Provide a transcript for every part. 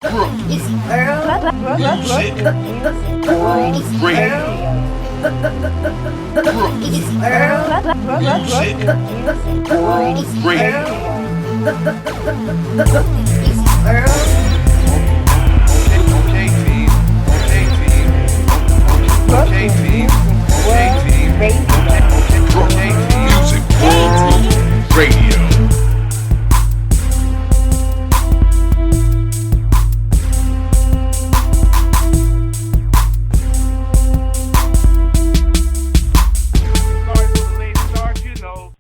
Music World Radio. Music World Radio. Okay, team. Music World Radio.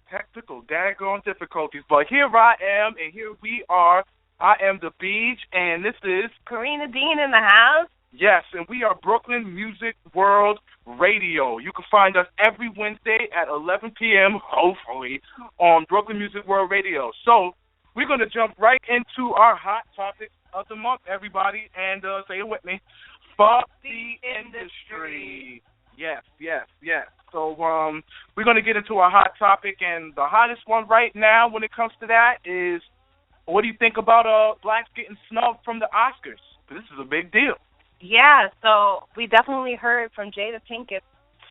Technical daggone difficulties, but here I am, and here we are. I am the Beege, and this is Krena Dean in the house. Yes, and we are Brooklyn Music World Radio. You can find us every Wednesday at 11 p.m., hopefully, on Brooklyn Music World Radio. So we're going to jump right into our hot topic of the month, everybody, and say it with me. Fuck the industry. Yes. So we're going to get into our hot topic, and the hottest one right now when it comes to that is, what do you think about blacks getting snubbed from the Oscars? This is a big deal. Yeah, so we definitely heard from Jada Pinkett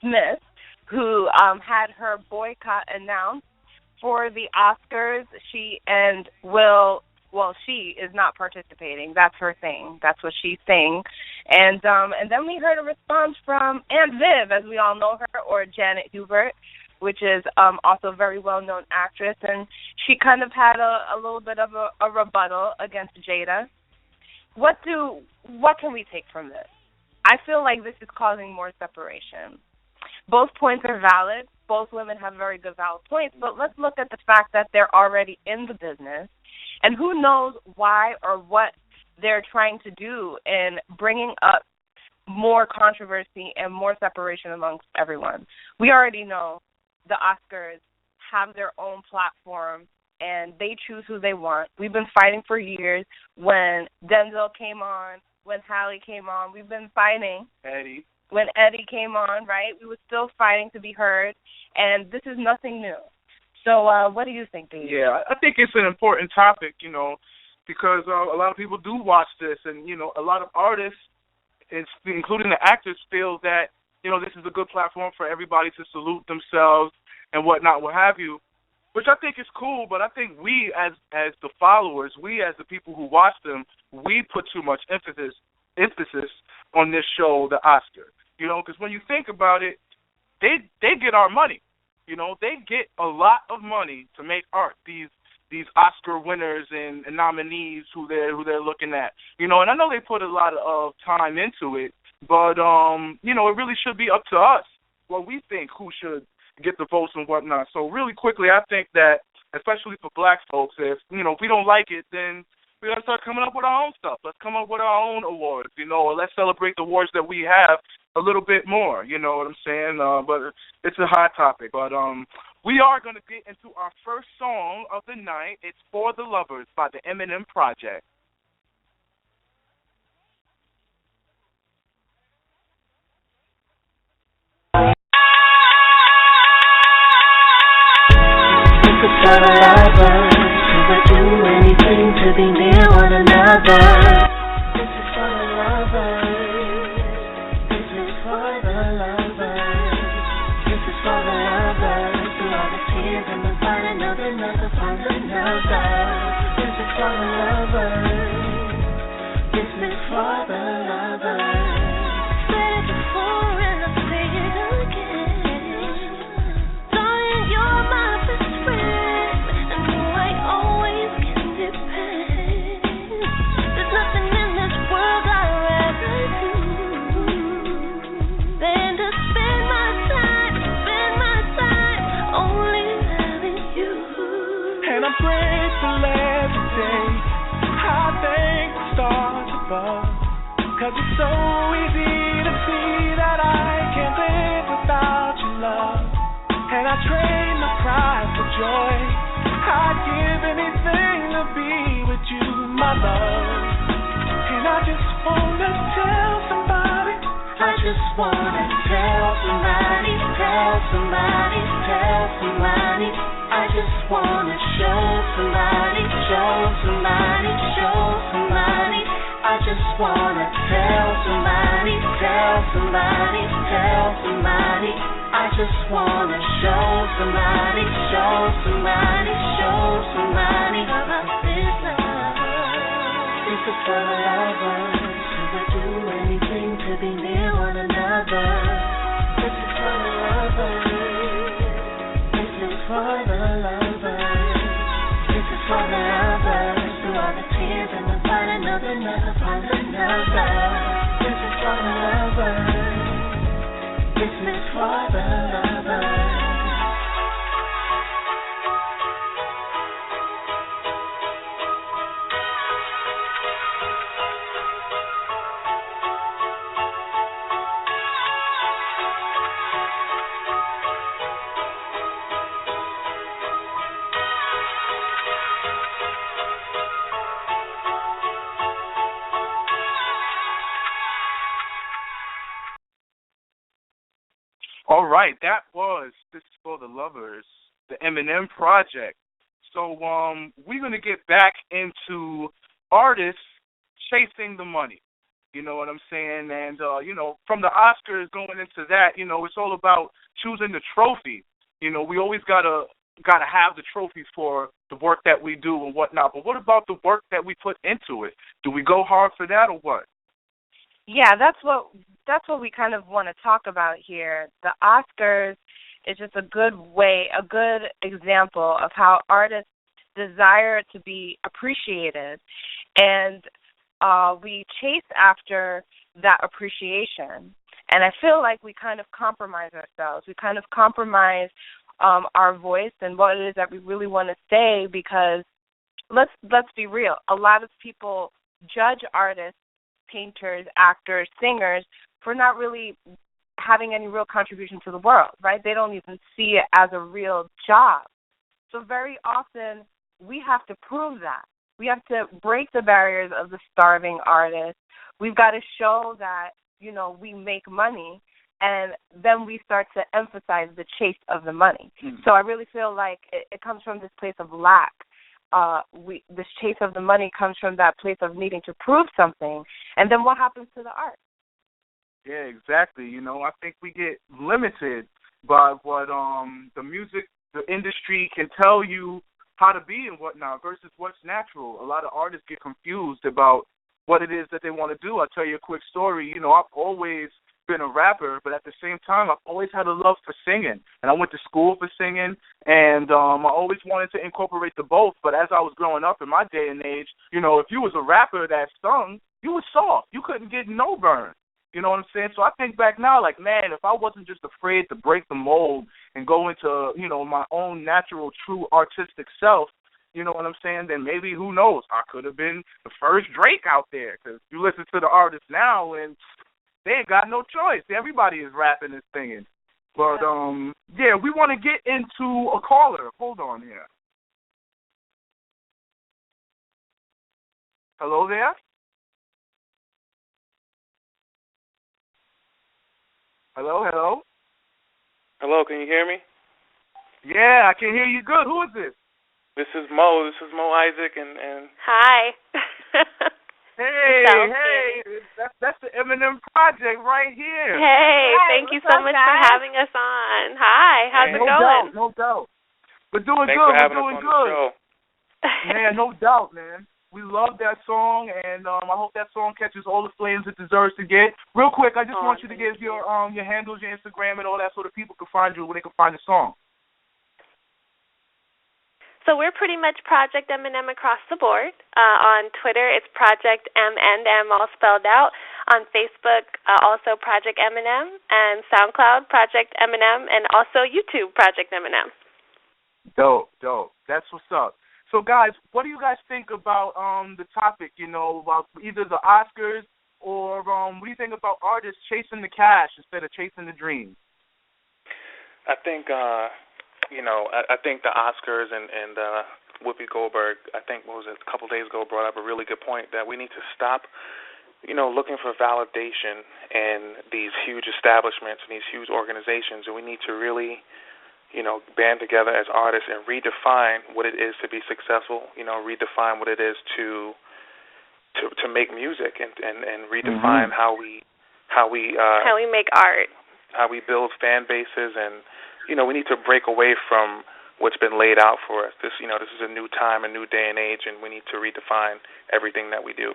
Smith, who had her boycott announced for the Oscars. She is not participating. That's her thing. That's what she's saying. And then we heard a response from Aunt Viv, as we all know her, or Janet Hubert, which is also a very well-known actress. And she kind of had a little bit of a rebuttal against Jada. What can we take from this? I feel like this is causing more separation. Both points are valid. Both women have very good valid points. But let's look at the fact that they're already in the business. And who knows why or what they're trying to do in bringing up more controversy and more separation amongst everyone. We already know the Oscars have their own platform, and they choose who they want. We've been fighting for years. When Denzel came on, when Halle came on, we've been fighting. Eddie. When Eddie came on, right, we were still fighting to be heard, and this is nothing new. So what do you think, Dave? Yeah, I think it's an important topic, because a lot of people do watch this, and, a lot of artists, including the actors, feel that, this is a good platform for everybody to salute themselves and whatnot, what have you, which I think is cool, but I think we, as the followers, we as the people who watch them, we put too much emphasis on this show, the Oscar, because when you think about it, they get our money. They get a lot of money to make art, these Oscar winners and nominees who they're looking at. And I know they put a lot of time into it, but it really should be up to us what we think who should get the votes and whatnot. So really quickly, I think that, especially for black folks, if we don't like it, then we got to start coming up with our own stuff. Let's come up with our own awards, or let's celebrate the awards that we have a little bit more, you know what I'm saying? But it's a hot topic. But we are going to get into our first song of the night. It's For the Lovers by the Eminem Project. This is for the lovers, 'cause I do anything to be near one another. This is for the lovers. This is for the lovers. This is for the lovers. Through all the tears and the fight, another find another. This is for the lovers. This is for the lovers. Said it before and I'll say it again. Darling, you're my best friend, and who I always can depend. There's nothing in this world I'd rather do than to spend my time only loving you. And I'm grateful every day. I thank the stars above, 'cause it's so easy to see that I can't live without your love. And I trade my pride for joy. I'd give anything to be with you, my love. And I just wanna tell somebody. I just wanna tell somebody, tell somebody, tell somebody. I just wanna show somebody, show somebody, show somebody. I just wanna tell somebody, tell somebody, tell somebody. I just wanna show somebody, show somebody, show somebody about this love. This is for the lovers who would do anything to be near one another. This is for the lovers. This is for the lovers. This is for the lovers. Through all the tears and the fight, another never find another. This is for the lovers. This is for the lovers. All right, that was This is for the Lovers, the Eminem Project. So we're going to get back into artists chasing the money. You know what I'm saying? And, from the Oscars going into that, it's all about choosing the trophy. We always gotta have the trophy for the work that we do and whatnot. But what about the work that we put into it? Do we go hard for that or what? Yeah, that's what we kind of want to talk about here. The Oscars is just a good example of how artists desire to be appreciated, and we chase after that appreciation. And I feel like we kind of compromise ourselves. We kind of compromise our voice and what it is that we really want to say, because let's be real. A lot of people judge artists, painters, actors, singers for not really having any real contribution to the world, right? They don't even see it as a real job. So very often we have to prove that. We have to break the barriers of the starving artist. We've got to show that, we make money, and then we start to emphasize the chase of the money. Mm-hmm. So I really feel like it comes from this place of lack. This chase of the money comes from that place of needing to prove something, and then what happens to the art? Yeah, exactly. I think we get limited by what the music, the industry can tell you how to be and whatnot versus what's natural. A lot of artists get confused about what it is that they want to do. I'll tell you a quick story. I've always been a rapper, but at the same time, I've always had a love for singing, and I went to school for singing, and I always wanted to incorporate the both. But as I was growing up in my day and age, if you was a rapper that sung, you was soft. You couldn't get no burn. You know what I'm saying? So I think back now, like, man, if I wasn't just afraid to break the mold and go into, my own natural, true artistic self, you know what I'm saying, then maybe, who knows, I could have been the first Drake out there. Because you listen to the artists now, and they ain't got no choice. Everybody is rapping and singing. But, we want to get into a caller. Hold on here. Hello there? Hello, hello? Hello, can you hear me? Yeah, I can hear you good. Who is this? This is Mo. This is Mo Isaac and Hi. Hey, that's the Eminem Project right here. Hey, Hi, thank you what's so up, much guys? for having us on. Hi, how's it going? No doubt. We're doing Thanks good. for having We're doing us on good. the show. Man, no doubt, man. We love that song, and I hope that song catches all the flames it deserves to get. Real quick, I just want you to give your handles, your Instagram, and all that, so that people can find you where they can find the song. So we're pretty much Project Eminem across the board. On Twitter, it's Project M&M, all spelled out. On Facebook, also Project Eminem, and SoundCloud, Project Eminem, and also YouTube, Project Eminem. Dope. That's what's up. So, guys, what do you guys think about the topic, about either the Oscars or what do you think about artists chasing the cash instead of chasing the dream? I think, I think the Oscars and Whoopi Goldberg, I think, a couple days ago, brought up a really good point that we need to stop, looking for validation in these huge establishments and these huge organizations, and we need to really band together as artists and redefine what it is to be successful, redefine what it is to to make music and redefine how we make art, how we build fan bases, and we need to break away from what's been laid out for us. This is a new time, a new day and age, and we need to redefine everything that we do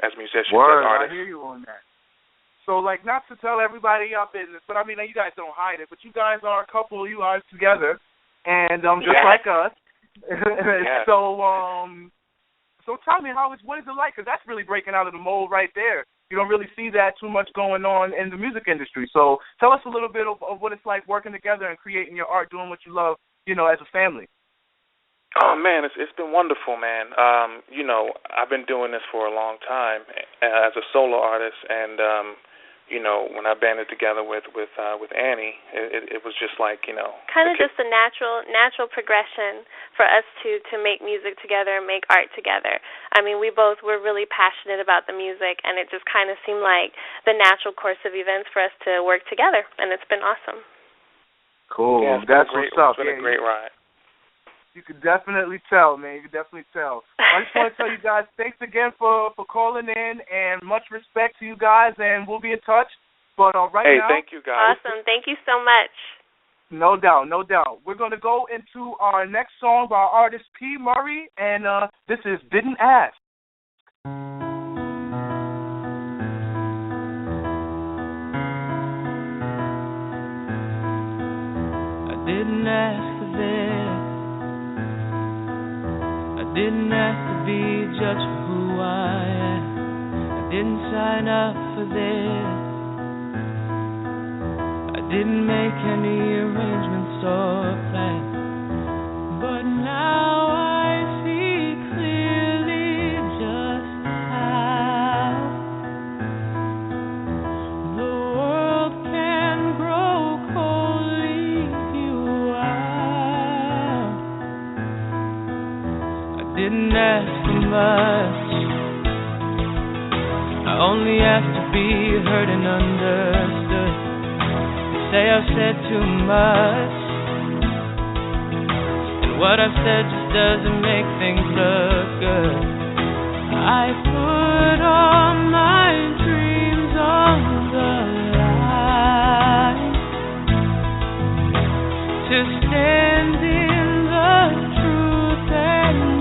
as musicians, Word, as artists. I hear you on that. So, not to tell everybody your business, but I mean, you guys don't hide it, but you guys are a couple, you guys together, and just like us. Yeah. So tell me, what is it like? Because that's really breaking out of the mold right there. You don't really see that too much going on in the music industry. So tell us a little bit of what it's like working together and creating your art, doing what you love, as a family. Oh, man, it's been wonderful, man. I've been doing this for a long time as a solo artist, and when I banded together with Annie, it was just like, kind of just a natural progression for us to make music together and make art together. I mean, we're really passionate about the music, and it just kind of seemed like the natural course of events for us to work together, and it's been awesome. Cool. Yeah, that's what's up. It's been a great ride. You can definitely tell, man. You can definitely tell. I just want to tell you guys, thanks again for calling in, and much respect to you guys, and we'll be in touch. But now... Hey, thank you, guys. Awesome. Thank you so much. No doubt, no doubt. We're going to go into our next song by our artist PMurray, and this is Didn't Ask. I didn't ask for this. I didn't ask to be judged for who I am. I didn't sign up for this. I didn't make any arrangements or plans. But now I see clearly just how the world can grow cold, leave you out. Didn't ask for much. I only asked to be heard and understood. They say I've said too much, and what I've said just doesn't make things look good. I put all my dreams on the line to stand in the truth and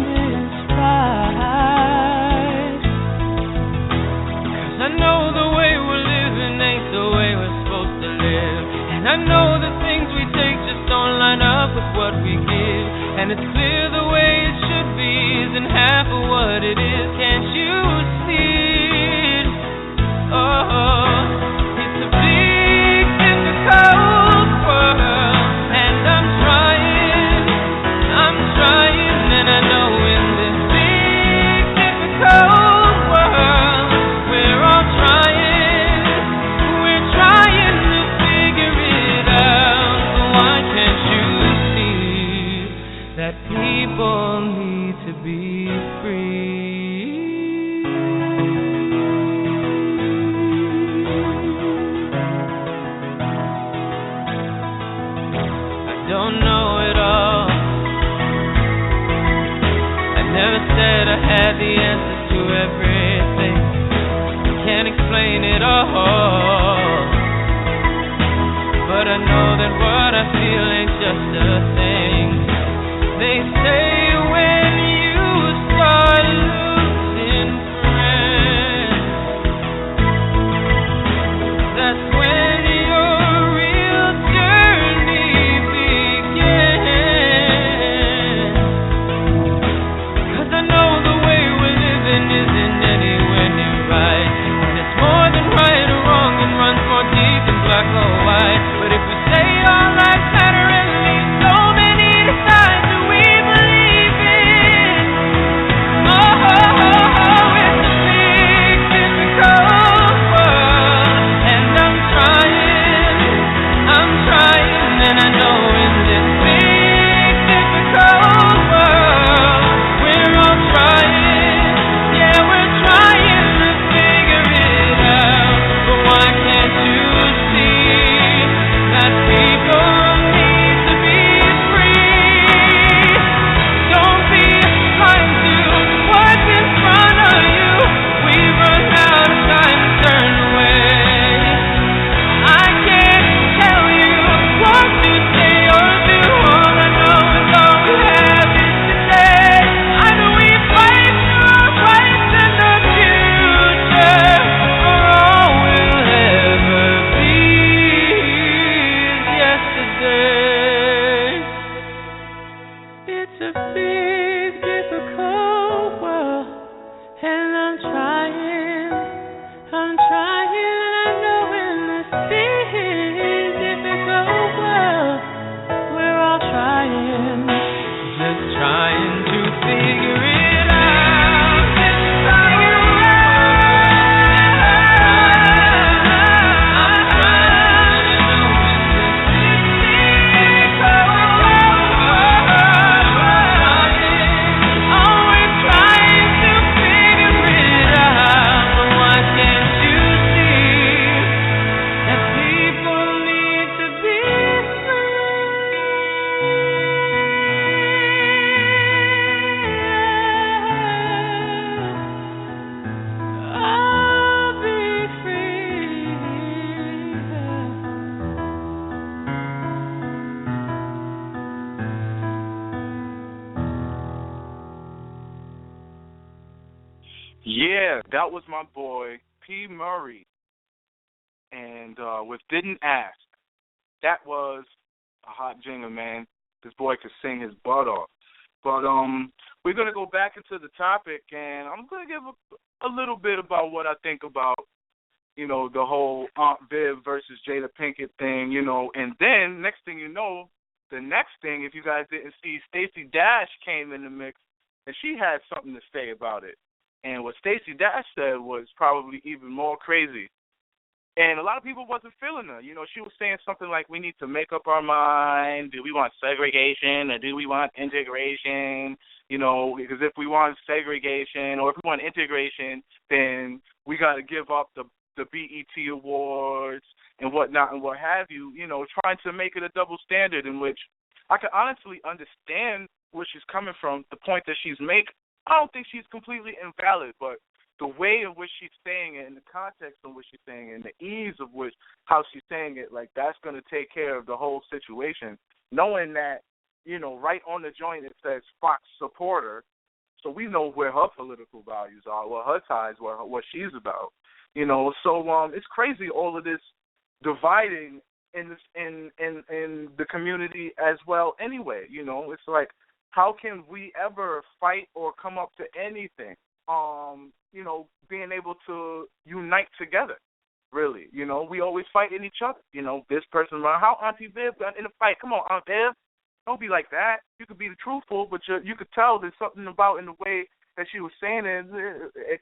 I know the way we're living ain't the way we're supposed to live. And I know the things we take just don't line up with what we give. And it's clear the way it should be isn't half of what it is. Can't you see it? Oh, it's a big, difficult world. And I'm trying, and I know in this big, difficult world, we're all trying to figure it out. So why can't you see that people need to be free? I don't know it all. I never said I had the answers to everything. Can't explain it all, but I know that what I feel ain't just a thing. They say when you start losing friends, that's when your real journey begins. 'Cause I know the way we're living isn't anywhere near right. More than right or wrong. that was my boy PMurray, and with Didn't Ask. That was a hot jingle, man. This boy could sing his butt off. But we're going to go back into the topic, and I'm going to give a little bit about what I think about, you know, the whole Aunt Viv versus Jada Pinkett thing, you know. And then, next thing you know, the next thing, if you guys didn't see, Stacey Dash came in the mix, and she had something to say about it. And what Stacey Dash said was probably even more crazy. And a lot of people wasn't feeling her. You know, she was saying something like, we need to make up our mind. Do we want segregation or do we want integration? You know, because if we want segregation or if we want integration, then we got to give up the BET Awards and whatnot and what have you, you know, trying to make it a double standard, in which I can honestly understand where she's coming from, the point that she's making. I don't think she's completely invalid, but the way in which she's saying it and the context in which she's saying it and the ease of which how she's saying it, like, that's going to take care of the whole situation, knowing that, you know, right on the joint it says Fox supporter, so we know where her political values are, what her ties were, what she's about, you know. So it's crazy, all of this dividing in this in the community as well anyway, you know. It's like, how can we ever fight or come up to anything, you know, being able to unite together, really? You know, we always fighting each other. You know, this person, how Auntie Viv got in a fight. Come on, Aunt Viv. Don't be like that. You could be truthful, but you could tell there's something about in the way that she was saying it.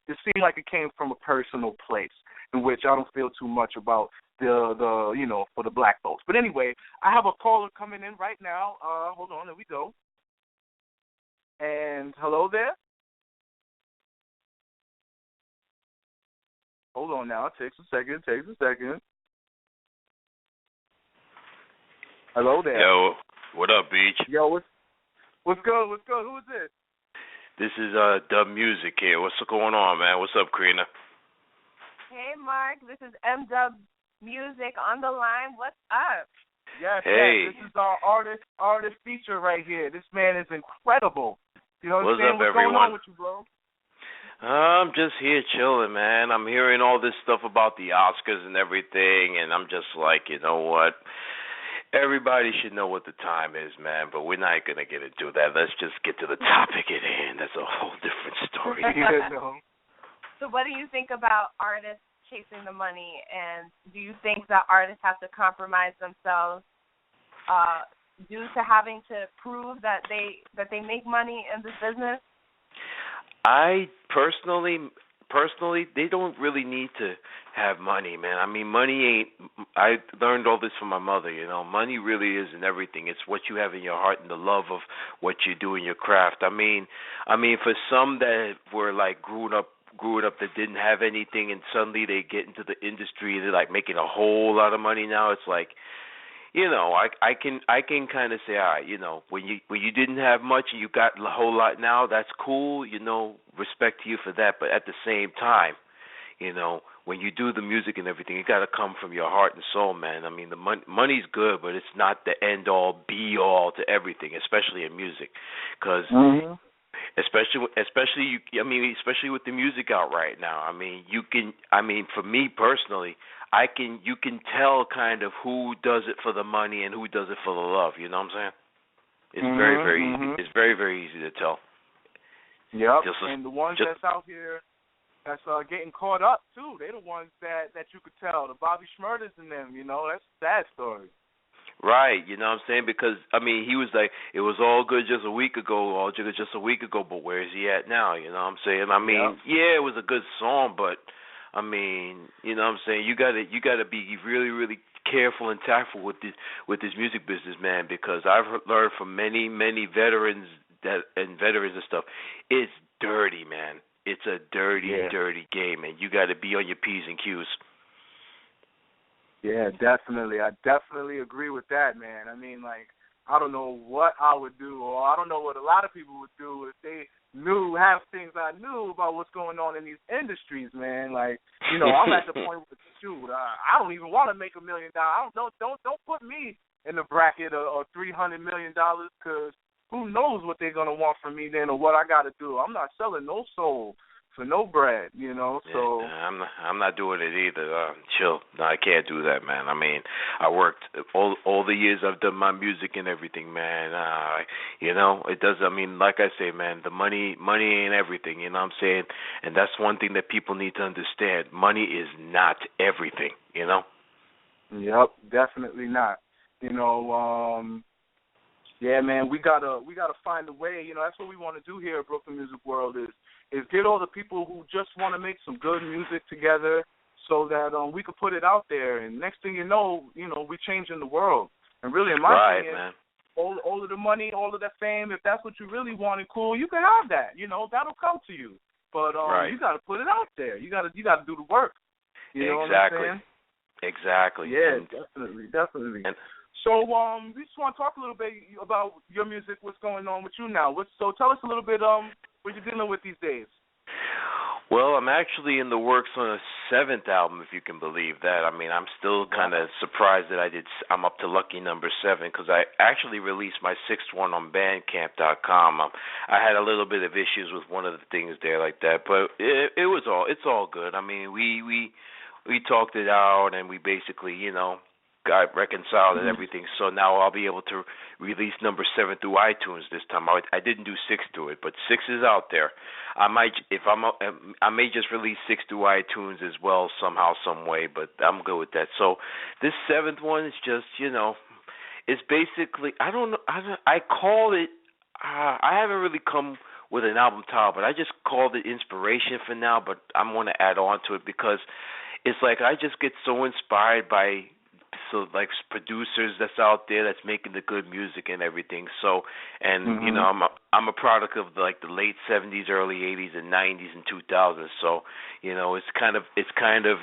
It seemed like it came from a personal place, in which I don't feel too much about the you know, for the black folks. But anyway, I have a caller coming in right now. Hold on, there we go. And hello there. Hold on now. It takes a second. Hello there. Yo, what up, Beege? Yo, what's good? Who is this? This is MDUBZMUZIK here. What's going on, man? What's up, Krena? Hey, Mark. This is MDUBZMUZIK on the line. What's up? Yes, hey. Yes. This is our artist feature right here. This man is incredible. You know what I'm saying? What's up, everyone? Going on with you, bro? I'm just here chilling, man. I'm hearing all this stuff about the Oscars and everything, and I'm just like, you know what? Everybody should know what the time is, man, but we're not going to get into that. Let's just get to the topic at hand. That's a whole different story. Yeah, no. So what do you think about artists chasing the money, and do you think that artists have to compromise themselves due to having to prove that they make money in this business? I personally, they don't really need to have money, man. I mean, money ain't. I learned all this from my mother. You know, money really isn't everything. It's what you have in your heart and the love of what you do in your craft. I mean, for some that were like grew up that didn't have anything, and suddenly they get into the industry, they're like making a whole lot of money now. It's like, you know, I can kind of say, all right, you know, when you didn't have much and you got a whole lot now, that's cool, you know, respect to you for that. But at the same time, you know, when you do the music and everything, it got to come from your heart and soul, man. I mean, the money's good, but it's not the end all, be all to everything, especially in music, because. Mm-hmm. Especially with the music out right now. I mean, for me personally, you can tell kind of who does it for the money and who does it for the love. You know what I'm saying? It's very, very easy. It's very, very easy to tell. Yep. And the ones that's out here that's getting caught up too, they're the ones that you could tell. The Bobby Shmurdas and them. You know, that's a sad story. Right, you know what I'm saying? Because, I mean, he was like, it was all good just a week ago, but where is he at now? You know what I'm saying? I mean, yeah, it was a good song, but, I mean, you know what I'm saying? You gotta be really, really careful and tactful with this music business, man, because I've learned from many, many veterans and stuff, it's dirty, man. It's a dirty, dirty game, and you got to be on your P's and Q's. Yeah, definitely. I definitely agree with that, man. I mean, like, I don't know what I would do, or I don't know what a lot of people would do if they knew half things I knew about what's going on in these industries, man. Like, you know, I'm at the point with shoot, I don't even want to make $1 million. I don't put me in the bracket of $300 million, because who knows what they're gonna want from me then, or what I got to do. I'm not selling no soul for no bread, you know. So I'm not doing it either. Chill. No, I can't do that, man. I mean, I worked all the years I've done my music and everything, man. You know, it does. I mean, like I say, man, the money ain't everything. You know what I'm saying? And that's one thing that people need to understand. Money is not everything. You know. Yep, definitely not. You know, yeah, man, we gotta find a way. You know, that's what we want to do here at Brooklyn Music World is get all the people who just want to make some good music together, so that we could put it out there. And next thing you know, we're changing the world. And really, in my opinion, man. all of the money, all of that fame, if that's what you really want and cool, you can have that. You know, that'll come to you. But you got to put it out there. You got to do the work. You know what I'm saying? Exactly. Yeah, definitely. So we just want to talk a little bit about your music, what's going on with you now. So tell us a little bit what you're dealing with these days. Well, I'm actually in the works on a 7th album, if you can believe that. I mean, I'm still kind of surprised that I'm up to lucky number 7, because I actually released my 6th one on Bandcamp.com. I had a little bit of issues with one of the things there like that, but it's all good. I mean, we talked it out, and we basically, got reconciled and everything. So now I'll be able to release number 7 through iTunes this time. I didn't do 6 to it, but 6 is out there. I may just release 6 through iTunes as well somehow, some way, but I'm good with that. So this 7th one is just, it's basically, I don't know, I call it, I haven't really come with an album title, but I just called it Inspiration for now, but I'm going to add on to it because it's like I just get so inspired by producers that's out there that's making the good music and everything. So, and I'm a product of the late 70s, early 80s, and 90s and 2000s. So, it's kind of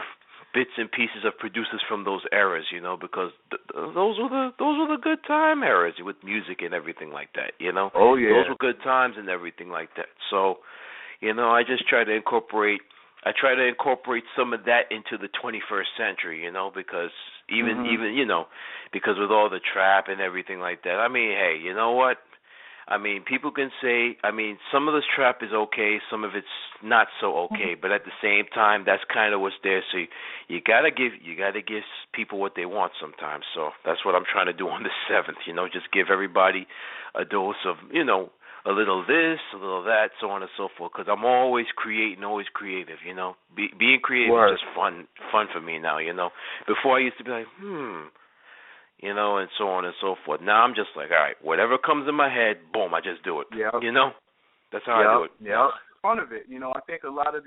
bits and pieces of producers from those eras, because those were the good time eras with music and everything like that. Oh yeah, those were good times and everything like that. So, I just try to incorporate some of that into the 21st century, because even because with all the trap and everything like that. I mean, hey, you know what? I mean, people can say, some of this trap is okay, some of it's not so okay, but at the same time, that's kind of what's there. So you gotta give people what they want sometimes. So that's what I'm trying to do on the 7th. Just give everybody a dose of, a little this, a little that, so on and so forth. Because I'm always creating, always creative. Being creative is just fun for me now. Before I used to be like, and so on and so forth. Now I'm just like, all right, whatever comes in my head, boom, I just do it. Yep. That's how I do it. Yeah, fun of it. I think a lot of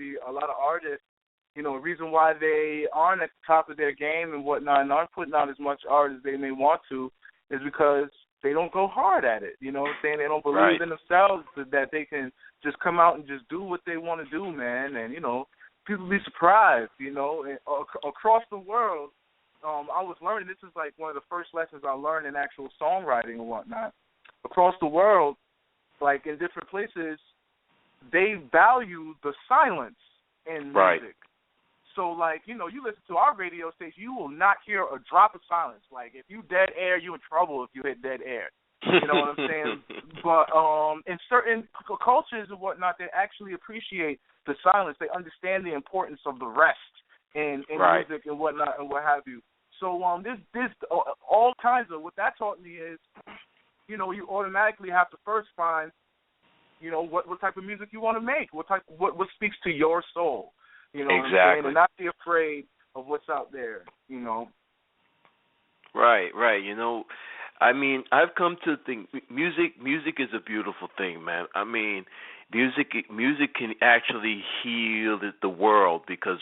artists, the reason why they aren't at the top of their game and whatnot and aren't putting out as much art as they may want to is because they don't go hard at it. You know what I'm saying? They don't believe in themselves that they can just come out and just do what they want to do, man. And, people be surprised, and, across the world, I was learning, this is like one of the first lessons I learned in actual songwriting and whatnot. Across the world, like in different places, they value the silence in music. So, you listen to our radio station, you will not hear a drop of silence. Like, if you dead air, you in trouble if you hit dead air. You know what I'm saying? But in certain cultures and whatnot, they actually appreciate the silence. They understand the importance of the rest in music and whatnot and what have you. So this all kinds of, what that taught me is, you automatically have to first find, what type of music you want to make, what speaks to your soul. What I'm saying? And not be afraid of what's out there, Right. I've come to think music is a beautiful thing, man. I mean, music can actually heal the world because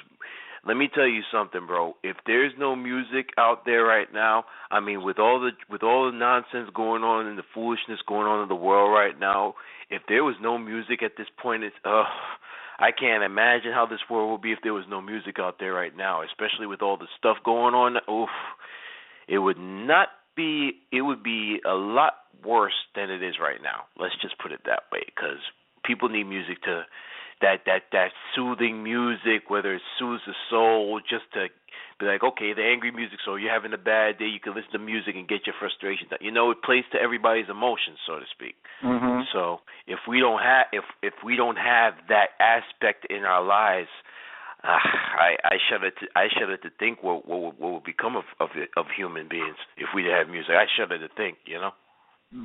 let me tell you something, bro. If there's no music out there right now, with all the nonsense going on and the foolishness going on in the world right now, if there was no music at this point, I can't imagine how this world would be if there was no music out there right now, especially with all the stuff going on. Oof, it would be a lot worse than it is right now. Let's just put it that way, because people need music to that soothing music, whether it soothes the soul, just to be like, okay, the angry music, so you're having a bad day, you can listen to music and get your frustration down. You know, it plays to everybody's emotions, so to speak. Mm-hmm. So if we don't have that aspect in our lives, I shudder to think what will become of human beings if we didn't have music. I shudder to think, you know.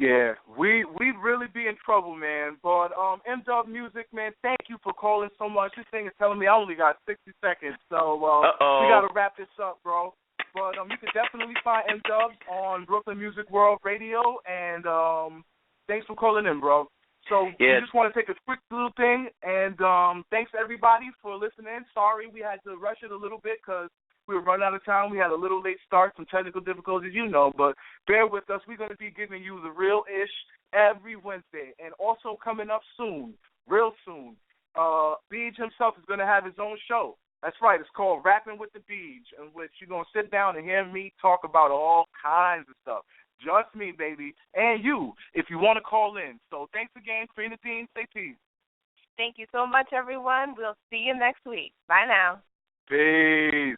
Yeah, we'd really be in trouble, man. But MDUBZMUZIK, man, thank you for calling so much. This thing is telling me I only got 60 seconds, so we got to wrap this up, bro. But you can definitely find MDUBZ on Brooklyn Music World Radio, and thanks for calling in, bro. So we just want to take a quick little thing, and thanks everybody for listening. Sorry we had to rush it a little bit because we were running out of time. We had a little late start, some technical difficulties, you know, but bear with us. We're going to be giving you the real ish every Wednesday. And also coming up soon, real soon, Beege himself is going to have his own show. That's right. It's called Rapping with the Beege, in which you're going to sit down and hear me talk about all kinds of stuff. Just me, baby, and you, if you want to call in. So thanks again, Krena Dean. Say peace. Thank you so much, everyone. We'll see you next week. Bye now. Peace.